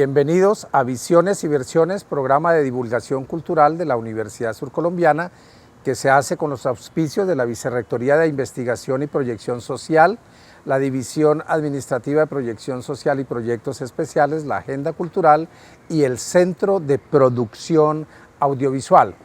Bienvenidos a Visiones y Versiones, programa de divulgación cultural de la Universidad Surcolombiana que se hace con los auspicios de la Vicerrectoría de Investigación y Proyección Social, la División Administrativa de Proyección Social y Proyectos Especiales, la Agenda Cultural y el Centro de Producción Audiovisual.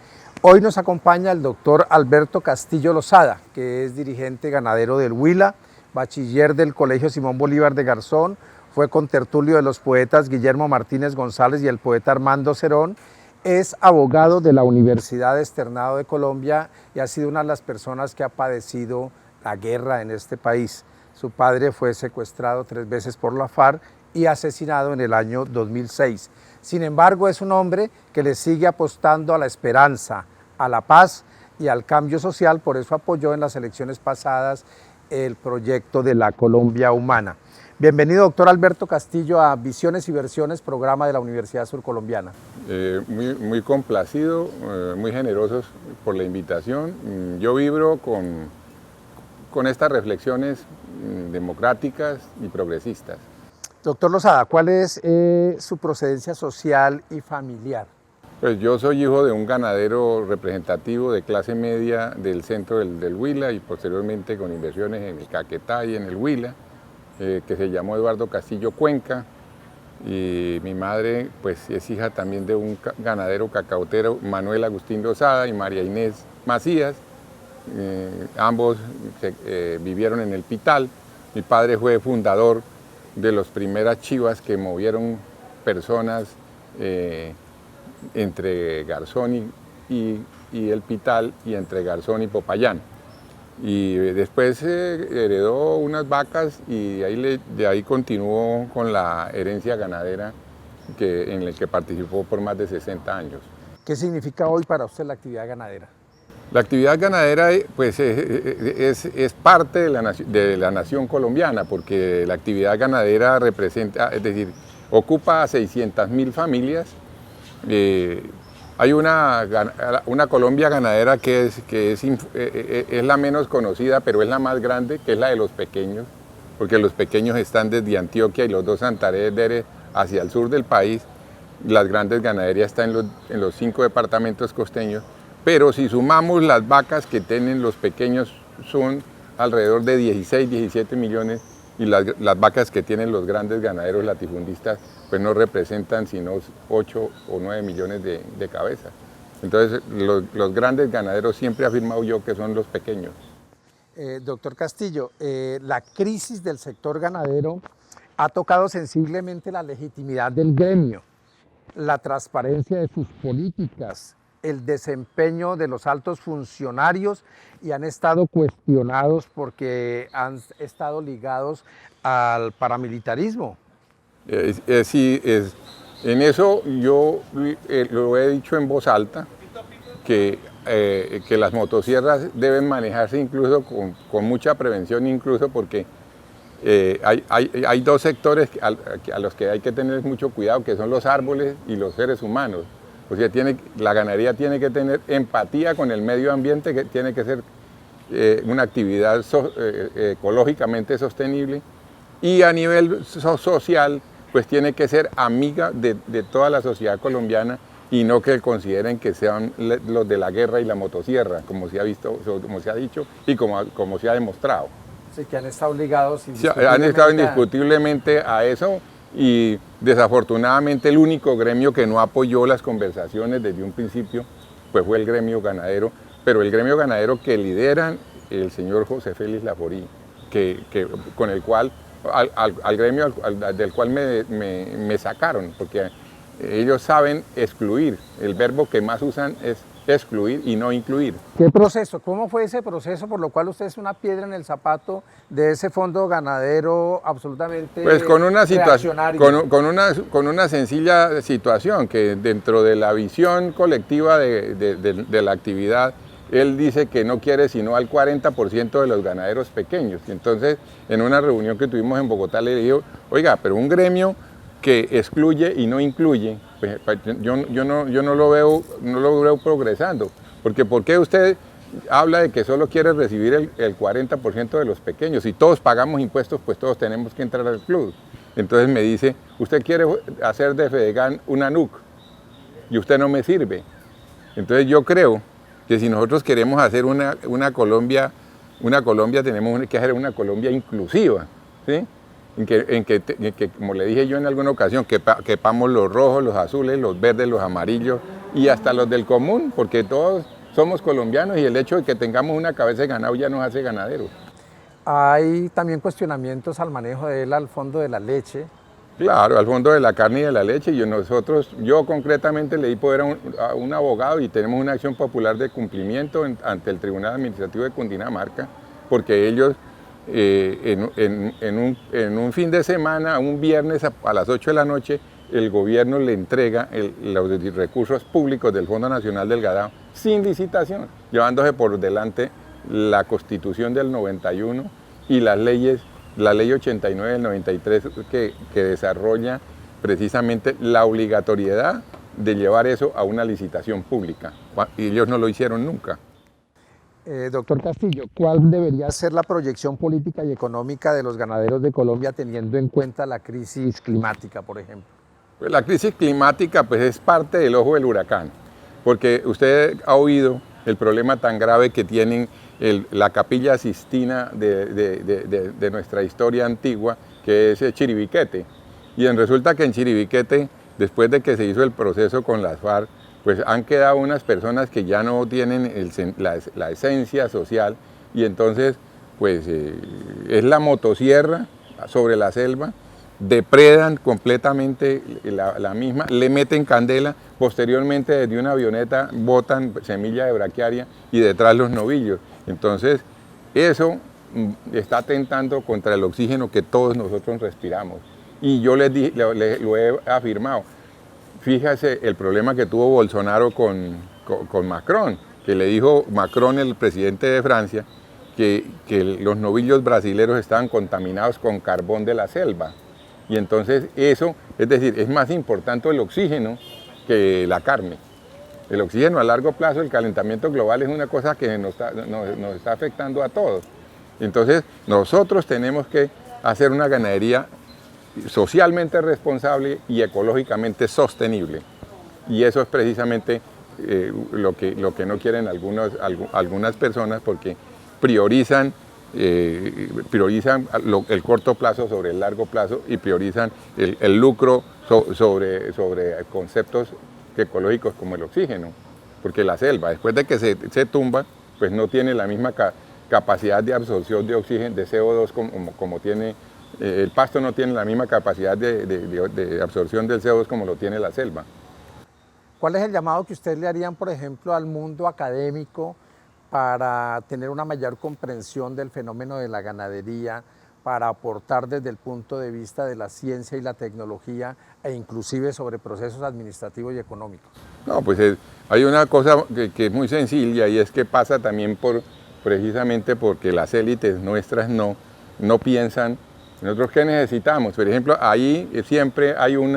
Hoy nos acompaña el doctor Alberto Castillo Lozada, que es dirigente ganadero del Huila, bachiller del Colegio Simón Bolívar de Garzón, fue contertulio de los poetas Guillermo Martínez González y el poeta Armando Cerón, es abogado de la Universidad Externado de Colombia y ha sido una de las personas que ha padecido la guerra en este país. Su padre fue secuestrado 3 veces por la FARC y asesinado en el año 2006. Sin embargo, es un hombre que le sigue apostando a la esperanza, a la paz y al cambio social, por eso apoyó en las elecciones pasadas el proyecto de la Colombia Humana. Bienvenido, doctor Alberto Castillo, a Visiones y Versiones, programa de la Universidad Surcolombiana. Muy complacido, muy generosos por la invitación. Yo vibro con estas reflexiones democráticas y progresistas. Doctor Lozada, ¿cuál es su procedencia social y familiar? Pues yo soy hijo de un ganadero representativo de clase media del centro del Huila y posteriormente con inversiones en el Caquetá y en el Huila, que se llamó Eduardo Castillo Cuenca, y mi madre pues es hija también de un ganadero cacautero, Manuel Agustín Lozada y María Inés Macías. Ambos vivieron en el Pital. Mi padre fue fundador de las primeras chivas que movieron personas entre Garzón y el Pital y entre Garzón y Popayán. Y después heredó unas vacas y de ahí continuó con la herencia ganadera en la que participó por más de 60 años. ¿Qué significa hoy para usted la actividad ganadera? La actividad ganadera pues, es parte de la nación colombiana, porque la actividad ganadera representa, es decir, ocupa a 600.000 familias. Hay una Colombia ganadera que es la menos conocida, pero es la más grande, que es la de los pequeños, porque los pequeños están desde Antioquia y los dos Santander hacia el sur del país. Las grandes ganaderías están en los 5 departamentos costeños, pero si sumamos las vacas que tienen los pequeños son alrededor de 16, 17 millones, y las vacas que tienen los grandes ganaderos latifundistas pues no representan sino 8 o 9 millones de cabezas. Entonces los grandes ganaderos siempre he afirmado yo que son los pequeños. Doctor Castillo, la crisis del sector ganadero ha tocado sensiblemente la legitimidad del gremio, la transparencia de sus políticas, el desempeño de los altos funcionarios y han estado cuestionados porque han estado ligados al paramilitarismo. Sí, en eso yo lo he dicho en voz alta, que las motosierras deben manejarse incluso con mucha prevención, incluso porque hay 2 sectores a los que hay que tener mucho cuidado, que son los árboles y los seres humanos. O sea, la ganadería tiene que tener empatía con el medio ambiente, que tiene que ser una actividad ecológicamente sostenible, y a nivel social pues tiene que ser amiga de toda la sociedad colombiana y no que consideren que sean los de la guerra y la motosierra, como se ha visto, como se ha dicho y como se ha demostrado. Sí, que han estado ligados han estado indiscutiblemente a eso, y desafortunadamente el único gremio que no apoyó las conversaciones desde un principio pues fue el gremio ganadero, pero el gremio ganadero que lideran el señor José Félix Laforí, con el cual al gremio del cual me sacaron, porque ellos saben excluir. El verbo que más usan es excluir y no incluir. ¿Qué proceso? ¿Cómo fue ese proceso por lo cual usted es una piedra en el zapato de ese fondo ganadero absolutamente pues con una situación, reaccionario? con una sencilla situación, que dentro de la visión colectiva de la actividad, él dice que no quiere sino al 40% de los ganaderos pequeños. Entonces, en una reunión que tuvimos en Bogotá, le digo, oiga, pero un gremio que excluye y no incluye, pues, yo no lo veo progresando. Porque ¿por qué usted habla de que solo quiere recibir el 40% de los pequeños? Si todos pagamos impuestos, pues todos tenemos que entrar al club. Entonces me dice, usted quiere hacer de Fedegan una NUC y usted no me sirve. Entonces yo creo que si nosotros queremos hacer una Colombia tenemos que hacer una Colombia inclusiva, ¿sí? En que, como le dije yo en alguna ocasión, quepamos los rojos, los azules, los verdes, los amarillos y hasta los del común, porque todos somos colombianos y el hecho de que tengamos una cabeza de ganado ya nos hace ganaderos. Hay también cuestionamientos al manejo de él al fondo de la leche. Claro, al fondo de la carne y de la leche. Yo concretamente le di poder a un abogado y tenemos una acción popular de cumplimiento ante el Tribunal Administrativo de Cundinamarca, porque ellos en un fin de semana, un viernes a las 8 de la noche, el gobierno le entrega los recursos públicos del Fondo Nacional del Ganado sin licitación, llevándose por delante la Constitución del 91 y las leyes, la Ley 89 del 93 que desarrolla precisamente la obligatoriedad de llevar eso a una licitación pública. Y ellos no lo hicieron nunca. Doctor Castillo, ¿cuál debería ser la proyección política y económica de los ganaderos de Colombia teniendo en cuenta la crisis climática, por ejemplo? Pues la crisis climática pues, es parte del ojo del huracán, porque usted ha oído el problema tan grave que tienen la Capilla Sistina de nuestra historia antigua, que es Chiribiquete. Y resulta que en Chiribiquete, después de que se hizo el proceso con las FARC, pues han quedado unas personas que ya no tienen la esencia social, y entonces pues es la motosierra sobre la selva, depredan completamente la misma, le meten candela, posteriormente desde una avioneta botan semilla de braquiaria y detrás los novillos. Entonces eso está atentando contra el oxígeno que todos nosotros respiramos. Y yo lo he afirmado. Fíjese el problema que tuvo Bolsonaro con Macron, que le dijo Macron, el presidente de Francia, que los novillos brasileños estaban contaminados con carbón de la selva. Y entonces eso, es decir, es más importante el oxígeno que la carne. El oxígeno a largo plazo, el calentamiento global es una cosa que nos está afectando a todos. Entonces nosotros tenemos que hacer una ganadería socialmente responsable y ecológicamente sostenible. Y eso es precisamente lo que no quieren algunas personas, porque priorizan el corto plazo sobre el largo plazo y priorizan el lucro sobre conceptos ecológicos como el oxígeno, porque la selva, después de que se tumba, pues no tiene la misma capacidad de absorción de oxígeno, de CO2 como tiene el pasto, no tiene la misma capacidad de absorción del CO2 como lo tiene la selva. ¿Cuál es el llamado que ustedes le harían, por ejemplo, al mundo académico para tener una mayor comprensión del fenómeno de la ganadería, para aportar desde el punto de vista de la ciencia y la tecnología e inclusive sobre procesos administrativos y económicos? No, pues hay una cosa que es muy sencilla, y es que pasa también precisamente porque las élites nuestras no piensan. Nosotros, ¿qué necesitamos? Por ejemplo, ahí siempre hay un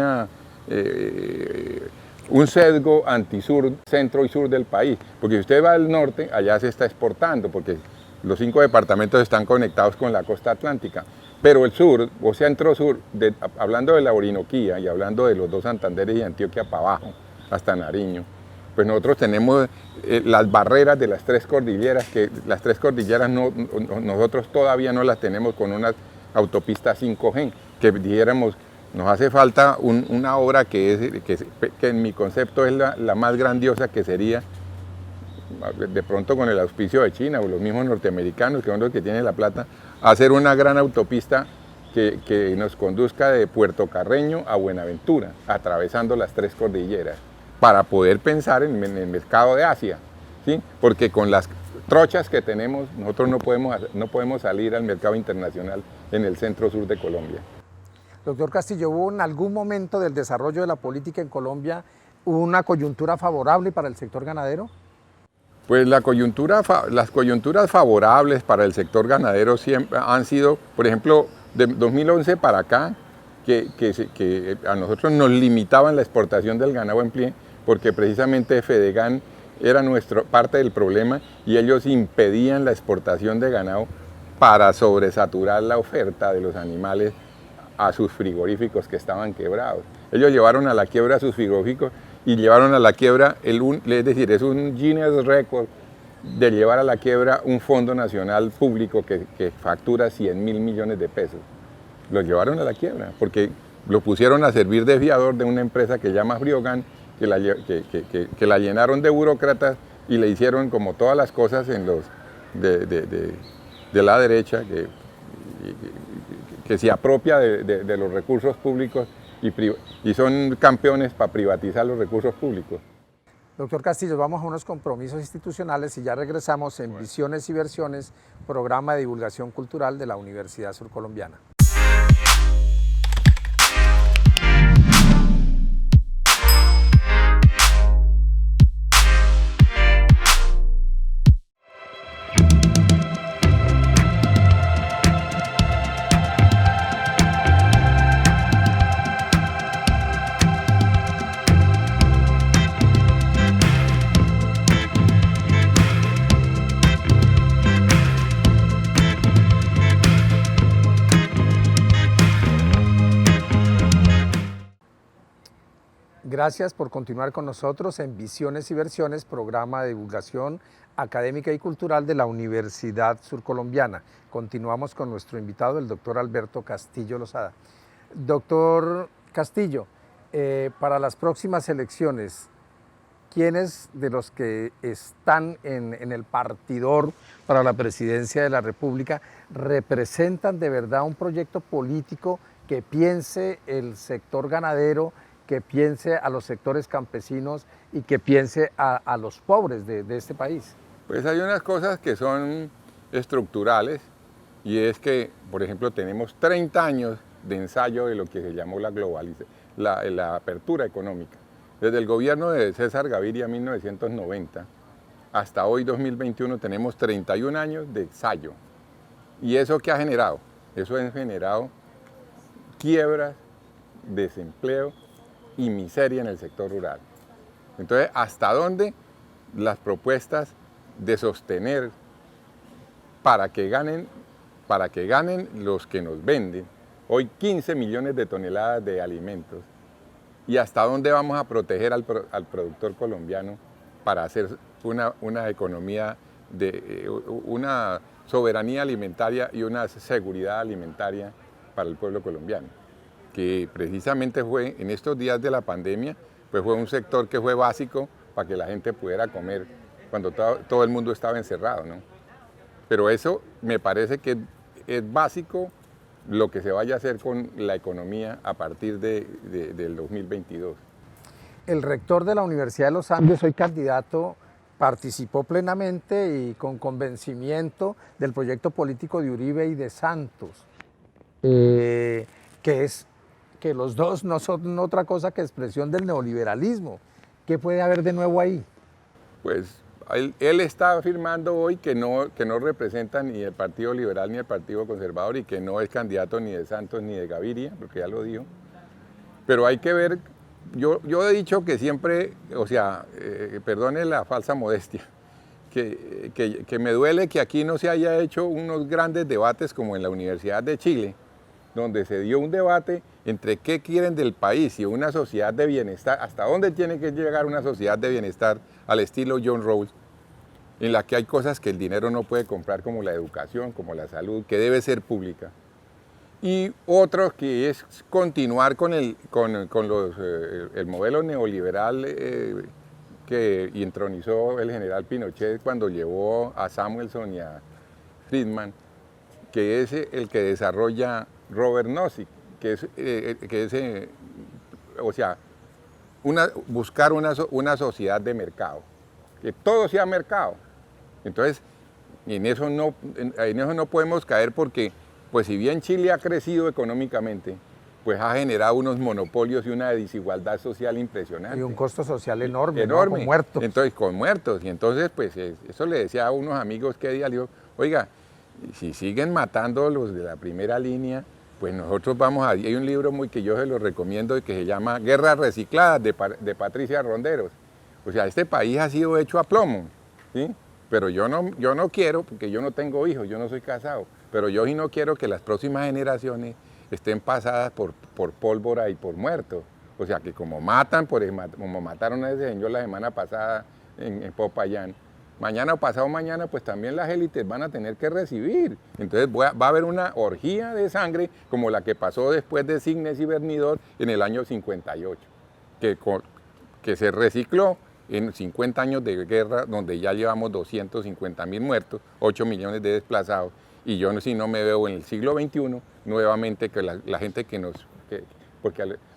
sesgo antisur, centro y sur del país, porque si usted va al norte, allá se está exportando, porque los 5 departamentos están conectados con la costa atlántica, pero el sur, o centro-sur, hablando de la Orinoquía y hablando de los 2 Santanderes y Antioquia para abajo, hasta Nariño, pues nosotros tenemos las barreras de las 3 cordilleras, que las 3 cordilleras nosotros todavía no las tenemos con unas autopistas 5G, que dijéramos, nos hace falta una obra que en mi concepto es la más grandiosa, que sería, de pronto con el auspicio de China o los mismos norteamericanos, que son los que tienen la plata, hacer una gran autopista que nos conduzca de Puerto Carreño a Buenaventura, atravesando las 3 cordilleras, para poder pensar en el mercado de Asia, ¿sí? Porque con las trochas que tenemos, nosotros no podemos salir al mercado internacional en el centro-sur de Colombia. Doctor Castillo, ¿hubo en algún momento del desarrollo de la política en Colombia una coyuntura favorable para el sector ganadero? Pues las coyunturas favorables para el sector ganadero siempre han sido, por ejemplo, de 2011 para acá, que a nosotros nos limitaban la exportación del ganado en pie, porque precisamente Fedegan era parte del problema, y ellos impedían la exportación de ganado para sobresaturar la oferta de los animales a sus frigoríficos que estaban quebrados. Ellos llevaron a la quiebra sus frigoríficos y llevaron a la quiebra, es decir, es un Guinness Record de llevar a la quiebra un fondo nacional público que factura 100.000 millones de pesos. Lo llevaron a la quiebra porque lo pusieron a servir de fiador de una empresa que se llama Friogan, que la llenaron de burócratas y le hicieron como todas las cosas en los de la derecha, que se apropia de los recursos públicos y son campeones para privatizar los recursos públicos. Doctor Castillo, vamos a unos compromisos institucionales y ya regresamos en Visiones y Versiones, programa de divulgación cultural de la Universidad Surcolombiana. Gracias por continuar con nosotros en Visiones y Versiones, programa de divulgación académica y cultural de la Universidad Surcolombiana. Continuamos con nuestro invitado, el doctor Alberto Castillo Lozada. Doctor Castillo, para las próximas elecciones, ¿quiénes de los que están en el partidor para la presidencia de la República representan de verdad un proyecto político que piense el sector ganadero, que piense a los sectores campesinos y que piense a los pobres de este país? Pues hay unas cosas que son estructurales y es que, por ejemplo, tenemos 30 años de ensayo de lo que se llamó la apertura económica. Desde el gobierno de César Gaviria en 1990 hasta hoy 2021 tenemos 31 años de ensayo. ¿Y eso qué ha generado? Eso ha generado quiebras, desempleo y miseria en el sector rural. Entonces, ¿hasta dónde las propuestas de sostener para que ganen los que nos venden hoy 15 millones de toneladas de alimentos? ¿Y hasta dónde vamos a proteger al productor colombiano para hacer una economía, una soberanía alimentaria y una seguridad alimentaria para el pueblo colombiano? Que precisamente fue en estos días de la pandemia, pues fue un sector que fue básico para que la gente pudiera comer cuando todo el mundo estaba encerrado, ¿no? Pero eso me parece que es básico lo que se vaya a hacer con la economía a partir del 2022. El rector de la Universidad de los Andes, hoy candidato, participó plenamente y con convencimiento del proyecto político de Uribe y de Santos, que los dos no son otra cosa que expresión del neoliberalismo. ¿Qué puede haber de nuevo ahí? Pues él está afirmando hoy que no representa ni el Partido Liberal ni el Partido Conservador y que no es candidato ni de Santos ni de Gaviria, porque ya lo dijo. Pero hay que ver, yo he dicho que siempre, o sea, perdone la falsa modestia, que me duele que aquí no se haya hecho unos grandes debates como en la Universidad de Chile, donde se dio un debate entre qué quieren del país y una sociedad de bienestar, hasta dónde tiene que llegar una sociedad de bienestar al estilo John Rawls, en la que hay cosas que el dinero no puede comprar, como la educación, como la salud, que debe ser pública. Y otro que es continuar con el modelo neoliberal que intronizó el general Pinochet cuando llevó a Samuelson y a Friedman, que es el que desarrolla Robert Nozick, buscar una sociedad de mercado, que todo sea mercado. Entonces, en eso no podemos caer porque, pues si bien Chile ha crecido económicamente, pues ha generado unos monopolios y una desigualdad social impresionante. Y un costo social enorme, ¿no? Con muertos. Entonces, con muertos. Y entonces, pues eso le decía a unos amigos que día, le digo, oiga, si siguen matando a los de la primera línea, pues nosotros vamos a... Hay un libro que yo se lo recomiendo que se llama Guerras Recicladas de Patricia Ronderos. O sea, este país ha sido hecho a plomo, ¿sí? Pero yo no quiero, porque yo no tengo hijos, yo no soy casado, pero yo sí no quiero que las próximas generaciones estén pasadas por pólvora y por muertos. O sea que como matan, como mataron a ese señor la semana pasada en Popayán, mañana o pasado mañana, pues también las élites van a tener que recibir. Entonces va a haber una orgía de sangre como la que pasó después de Signes y Bernidor en el año 58, que se recicló en 50 años de guerra, donde ya llevamos 250.000 muertos, 8 millones de desplazados, y yo si no me veo en el siglo XXI, nuevamente que la gente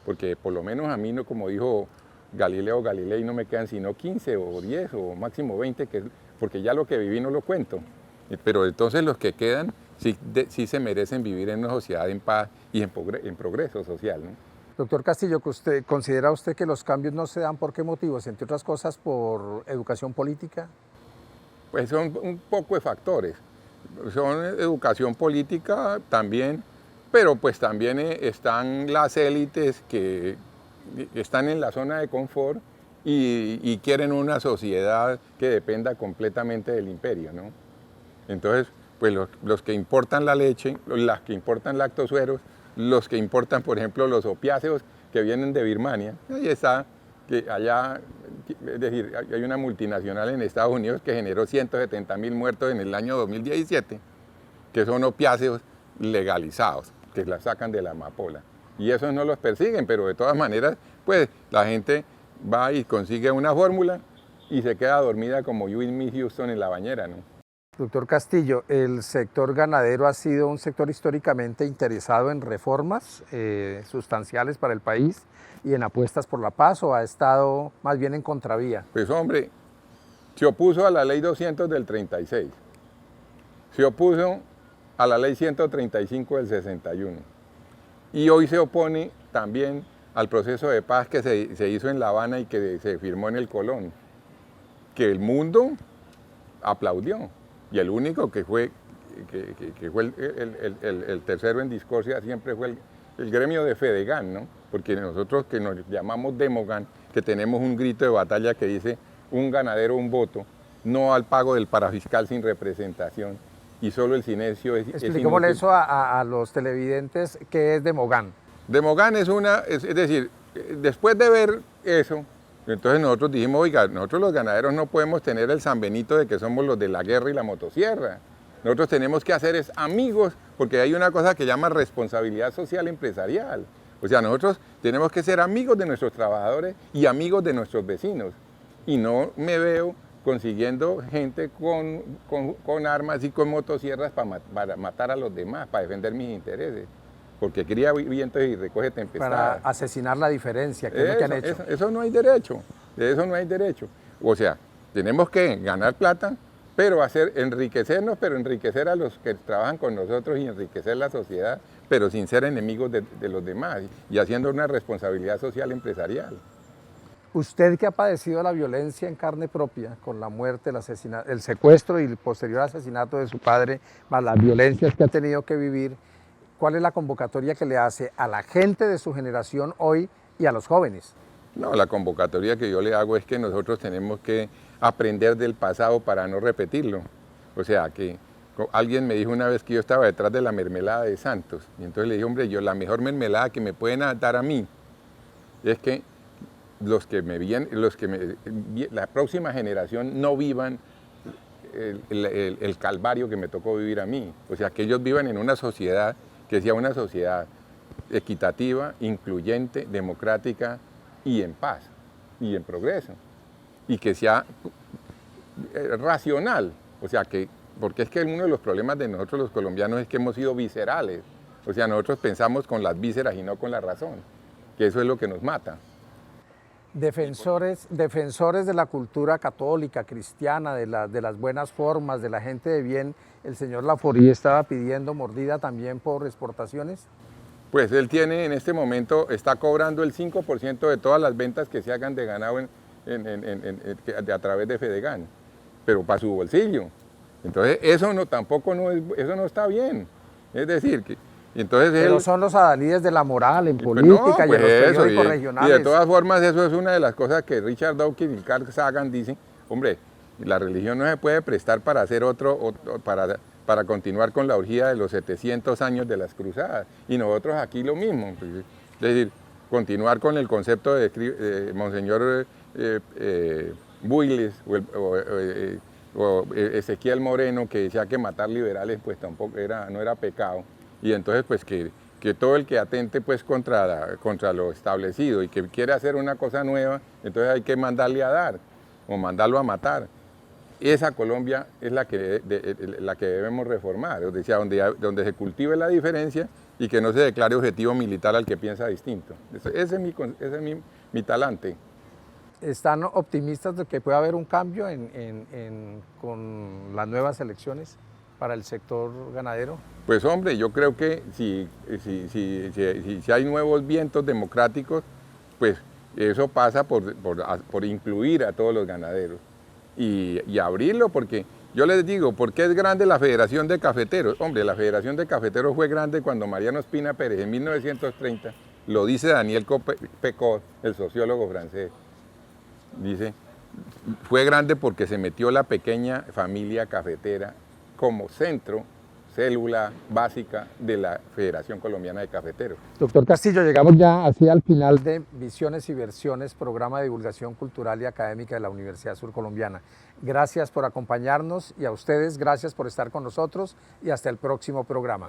porque por lo menos a mí, no, como dijo Galileo Galilei, no me quedan sino 15 o 10 o máximo 20, porque ya lo que viví no lo cuento. Pero entonces los que quedan sí se merecen vivir en una sociedad en paz y en progreso social, ¿no? Doctor Castillo, ¿considera usted que los cambios no se dan por qué motivos? Entre otras cosas, por educación política. Pues son un poco de factores. Son educación política también, pero pues también están las élites que están en la zona de confort y quieren una sociedad que dependa completamente del imperio, ¿no? Entonces, pues los que importan la leche, las que importan lactosueros, los que importan, por ejemplo, los opiáceos que vienen de Birmania, ahí está, que allá, es decir, hay una multinacional en Estados Unidos que generó 170.000 muertos en el año 2017, que son opiáceos legalizados, que la sacan de la amapola. Y esos no los persiguen, pero de todas maneras, pues la gente va y consigue una fórmula y se queda dormida como Whitney Houston en la bañera, ¿no? Doctor Castillo, el sector ganadero ha sido un sector históricamente interesado en reformas sustanciales para el país y en apuestas por la paz, ¿o ha estado más bien en contravía? Pues hombre, se opuso a la ley 200 del 36, se opuso a la ley 135 del 61 y hoy se opone también al proceso de paz que se hizo en La Habana y que se firmó en el Colón, que el mundo aplaudió. Y el único que fue el tercero en discordia siempre fue el gremio de Fedegan, ¿no? Porque nosotros que nos llamamos Demogan, que tenemos un grito de batalla que dice un ganadero, un voto, no al pago del parafiscal sin representación, y solo el silencio es Expliquémosle eso a los televidentes, ¿qué es Demogan? Demogan es decir, después de ver eso, entonces nosotros dijimos, oiga, nosotros los ganaderos no podemos tener el San Benito de que somos los de la guerra y la motosierra. Nosotros tenemos que hacer es amigos, porque hay una cosa que llama responsabilidad social empresarial. O sea, nosotros tenemos que ser amigos de nuestros trabajadores y amigos de nuestros vecinos. Y no me veo consiguiendo gente con armas y con motosierras para matar a los demás, para defender mis intereses. Porque cría vientos y recoge tempestades. Para asesinar la diferencia, que es lo que han hecho. Eso no hay derecho, de eso no hay derecho. O sea, tenemos que ganar plata, pero enriquecernos, pero enriquecer a los que trabajan con nosotros y enriquecer la sociedad, pero sin ser enemigos de los demás y haciendo una responsabilidad social empresarial. Usted que ha padecido la violencia en carne propia, con la muerte, el secuestro y el posterior asesinato de su padre, más las violencias que ha tenido que vivir, ¿cuál es la convocatoria que le hace a la gente de su generación hoy y a los jóvenes? No, la convocatoria que yo le hago es que nosotros tenemos que aprender del pasado para no repetirlo. O sea, que alguien me dijo una vez que yo estaba detrás de la mermelada de Santos, y entonces le dije, hombre, la mejor mermelada que me pueden dar a mí es que la próxima generación no vivan el calvario que me tocó vivir a mí. O sea, que ellos vivan en una sociedad que sea una sociedad equitativa, incluyente, democrática y en paz y en progreso. Y que sea racional. O sea, porque es que uno de los problemas de nosotros los colombianos es que hemos sido viscerales. O sea, nosotros pensamos con las vísceras y no con la razón, que eso es lo que nos mata. Defensores de la cultura católica, cristiana, de las buenas formas, de la gente de bien, el señor Laforie estaba pidiendo mordida también por exportaciones. Pues él tiene en este momento, está cobrando el 5% de todas las ventas que se hagan de ganado a través de Fedegan, pero para su bolsillo. Entonces eso no está bien. Es decir, pero son los adalides de la moral en política y en los periódicos regionales. Y de todas formas eso es una de las cosas que Richard Dawkins y Carl Sagan dicen, hombre, la religión no se puede prestar para hacer para continuar con la orgía de los 700 años de las cruzadas. Y nosotros aquí lo mismo, pues, es decir, continuar con el concepto de Monseñor Builes o Ezequiel Moreno, que decía que matar liberales pues tampoco no era pecado, y entonces pues que todo el que atente pues contra lo establecido y que quiere hacer una cosa nueva, entonces hay que mandarle a dar o mandarlo a matar. Esa Colombia es la que debemos reformar, o sea, donde se cultive la diferencia y que no se declare objetivo militar al que piensa distinto. Ese es mi talante. ¿Están optimistas de que pueda haber un cambio con las nuevas elecciones para el sector ganadero? Pues hombre, yo creo que si hay nuevos vientos democráticos, pues eso pasa por incluir a todos los ganaderos y abrirlo, porque yo les digo, ¿por qué es grande la Federación de Cafeteros? Hombre, la Federación de Cafeteros fue grande cuando Mariano Espina Pérez en 1930, lo dice Daniel Pecot, el sociólogo francés, dice, fue grande porque se metió la pequeña familia cafetera como centro, célula básica de la Federación Colombiana de Cafeteros. Doctor Castillo, llegamos ya así al final de Visiones y Versiones, programa de divulgación cultural y académica de la Universidad Surcolombiana. Gracias por acompañarnos y a ustedes gracias por estar con nosotros y hasta el próximo programa.